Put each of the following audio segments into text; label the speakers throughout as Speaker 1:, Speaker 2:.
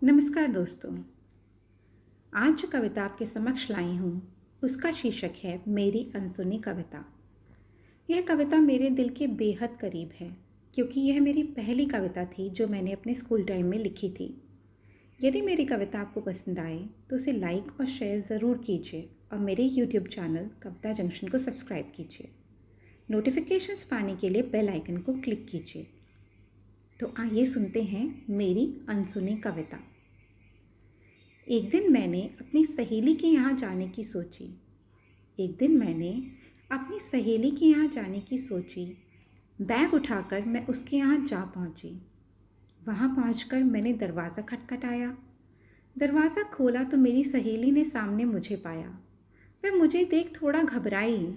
Speaker 1: नमस्कार दोस्तों। आज जो कविता आपके समक्ष लाई हूँ उसका शीर्षक है मेरी अनसुनी कविता। यह कविता मेरे दिल के बेहद करीब है क्योंकि यह मेरी पहली कविता थी जो मैंने अपने स्कूल टाइम में लिखी थी। यदि मेरी कविता आपको पसंद आए तो उसे लाइक और शेयर ज़रूर कीजिए और मेरे यूट्यूब चैनल कविता जंक्शन को सब्सक्राइब कीजिए। नोटिफिकेशंस पाने के लिए बेल आइकन को क्लिक कीजिए। तो आइए सुनते हैं मेरी अनसुनी कविता। एक दिन मैंने अपनी सहेली के यहाँ जाने की सोची। बैग उठाकर मैं उसके यहाँ जा पहुँची। वहाँ पहुँचकर मैंने दरवाज़ा खटखटाया। दरवाज़ा खोला तो मेरी सहेली ने सामने मुझे पाया। वह मुझे देख थोड़ा घबराई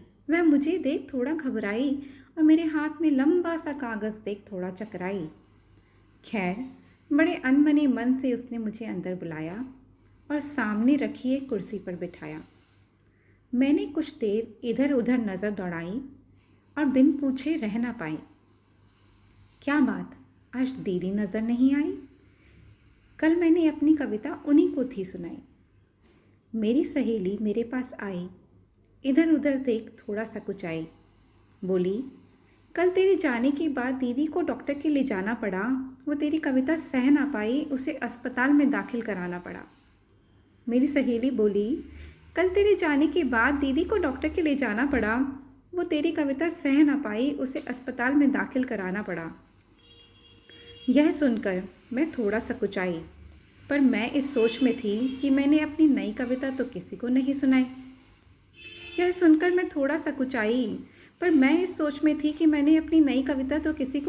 Speaker 1: और मेरे हाथ में लंबा सा कागज़ देख थोड़ा चकराई। खैर, बड़े अनमने मन से उसने मुझे अंदर बुलाया और सामने रखी एक कुर्सी पर बिठाया। मैंने कुछ देर इधर उधर नज़र दौड़ाई और बिन पूछे रह ना पाई। क्या बात, आज दीदी नज़र नहीं आई? कल मैंने अपनी कविता उन्हीं को थी सुनाई। मेरी सहेली मेरे पास आई, इधर उधर देख थोड़ा सकुचाई। बोली, कल तेरे जाने के बाद दीदी को डॉक्टर के ले जाना पड़ा। वो तेरी कविता सह ना पाई, उसे अस्पताल में दाखिल कराना पड़ा। मेरी सहेली बोली, कल तेरे जाने के बाद दीदी को डॉक्टर के ले जाना पड़ा। वो तेरी कविता सह ना पाई, उसे अस्पताल में दाखिल कराना पड़ा। यह सुनकर मैं थोड़ा सकुचाई, पर मैं इस सोच में थी कि मैंने अपनी नई कविता तो किसी को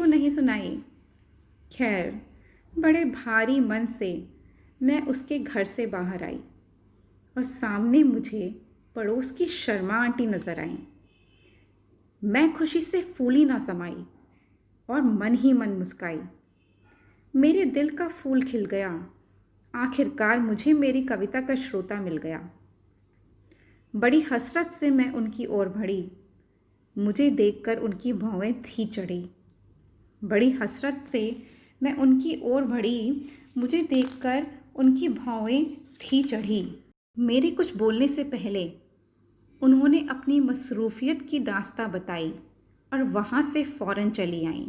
Speaker 1: नहीं सुनाई। खैर, बड़े भारी मन से मैं उसके घर से बाहर आई और सामने मुझे पड़ोस की शर्मा आंटी नज़र आईं। मैं खुशी से फूली ना समाई और मन ही मन मुस्काई। मेरे दिल का फूल खिल गया। आखिरकार मुझे मेरी कविता का श्रोता मिल गया। बड़ी हसरत से मैं उनकी ओर बढ़ी। मुझे देखकर उनकी भौवें थी चढ़ी। मेरे कुछ बोलने से पहले उन्होंने अपनी मसरूफ़ियत की दास्तां बताई और वहाँ से फ़ौरन चली आईं।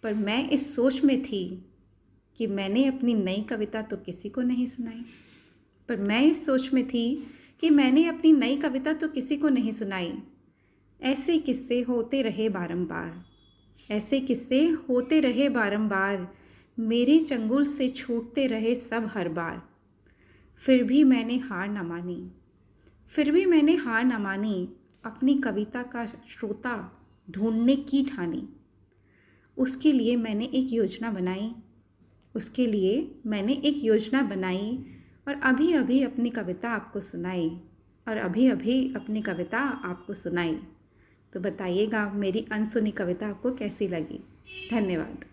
Speaker 1: पर मैं इस सोच में थी कि मैंने अपनी नई कविता तो किसी को नहीं सुनाई। ऐसे किस्से होते रहे बारंबार। मेरे चंगुल से छूटते रहे सब हर बार। फिर भी मैंने हार न मानी। अपनी कविता का श्रोता ढूंढने की ठानी। उसके लिए मैंने एक योजना बनाई और अभी अपनी कविता आपको सुनाई। तो बताइएगा मेरी अनसुनी कविता आपको कैसी लगी। धन्यवाद।